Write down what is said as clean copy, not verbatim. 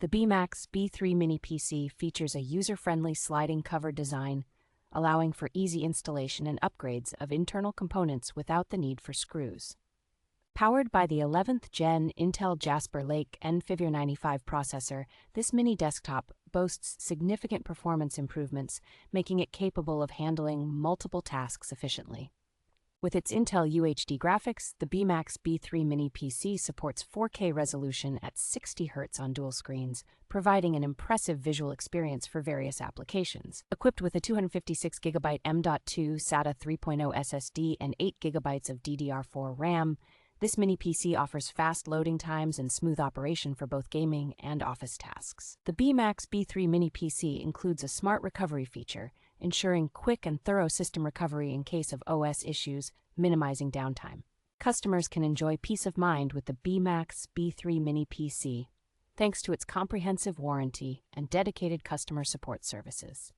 The Bmax B3 Mini PC features a user-friendly sliding cover design, allowing for easy installation and upgrades of internal components without the need for screws. Powered by the 11th Gen Intel Jasper Lake N95 processor, this mini desktop boasts significant performance improvements, making it capable of handling multiple tasks efficiently. With its Intel UHD graphics, the Bmax B3 Mini PC supports 4K resolution at 60 Hz on dual screens, providing an impressive visual experience for various applications. Equipped with a 256GB M.2 SATA 3.0 SSD and 8GB of DDR4 RAM, this mini PC offers fast loading times and smooth operation for both gaming and office tasks. The Bmax B3 Mini PC includes a smart recovery feature, ensuring quick and thorough system recovery in case of OS issues, minimizing downtime. Customers can enjoy peace of mind with the Bmax B3 Mini PC, thanks to its comprehensive warranty and dedicated customer support services.